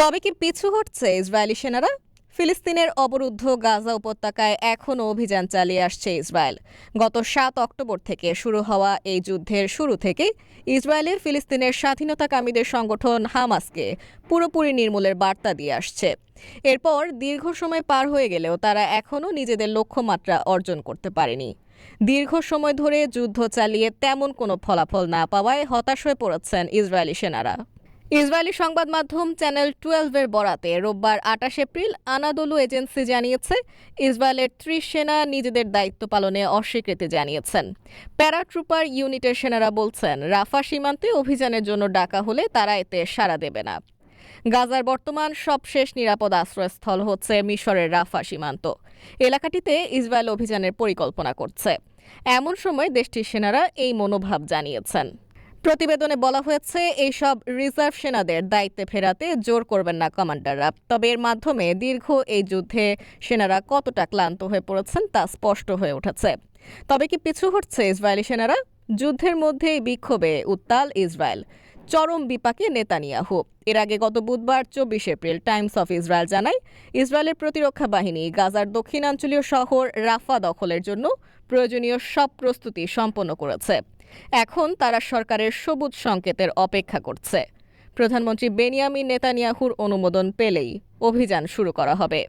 তবে কি পিছু হটছে ইসরায়েলি সেনারা? ফিলিস্তিনের অবরুদ্ধ গাজা উপত্যকায় এখনও অভিযান চালিয়ে আসছে ইসরায়েল। গত ৭ অক্টোবর থেকে শুরু হওয়া এই যুদ্ধের শুরু থেকে ইসরায়েলের ফিলিস্তিনের স্বাধীনতাকামীদের সংগঠন হামাসকে পুরোপুরি নির্মূলের বার্তা দিয়ে আসছে। এরপর দীর্ঘ সময় পার হয়ে গেলেও তারা এখনও নিজেদের লক্ষ্যমাত্রা অর্জন করতে পারেনি। দীর্ঘ সময় ধরে যুদ্ধ চালিয়ে তেমন কোনো ফলাফল না পাওয়ায় হতাশ হয়ে পড়েছেন ইসরায়েলি সেনারা। ইসরায়েলি সংবাদ মাধ্যম চ্যানেল 12-এর বরাতে রোববার ২৮ এপ্রিল আনাদোলু এজেন্সি জানিয়েছে, ইসরায়েলের ৩০ সেনা নিজেদের দায়িত্ব পালনে অস্বীকৃতি জানিয়েছেন। প্যারাট্রুপার ইউনিটের সেনারা বলছেন, রাফা সীমান্তে অভিযানের জন্য ডাকা হলে তারা এতে সাড়া দেবে না। গাজার বর্তমান সবশেষ নিরাপদ আশ্রয়স্থল হচ্ছে মিশরের রাফা সীমান্ত। এলাকাটিতে ইসরায়েল অভিযানের পরিকল্পনা করছে। এমন সময় দেশটির সেনারা এই মনোভাব জানিয়েছেন। প্রতিবেদনে বলা হয়েছে, এইসব রিজার্ভ সেনাদের দায়িত্বে ফেরাতে জোর করবেন না কমান্ডাররা। তবে এর মাধ্যমে দীর্ঘ এই যুদ্ধে সেনারা কতটা ক্লান্ত হয়ে পড়েছেন তা স্পষ্ট হয়ে উঠেছে। তবে কি পিছু হটছে ইসরায়েলি সেনারা? যুদ্ধের মধ্যেই বিক্ষোভে উত্তাল ইসরায়েল, চরম বিপাকে নেতানিয়াহু। এর আগে গত বুধবার ২৪ এপ্রিল টাইমস অফ ইসরায়েল জানায়, ইসরায়েলের প্রতিরক্ষা বাহিনী গাজার দক্ষিণাঞ্চলীয় শহর রাফা দখলের জন্য প্রয়োজনীয় সব প্রস্তুতি সম্পন্ন করেছে। এখন তারা সরকারের সবুজ সংকেতের অপেক্ষা করছে। প্রধানমন্ত্রী বেনিয়ামিন নেতানিয়াহুর অনুমোদন পেলেই অভিযান শুরু করা হবে।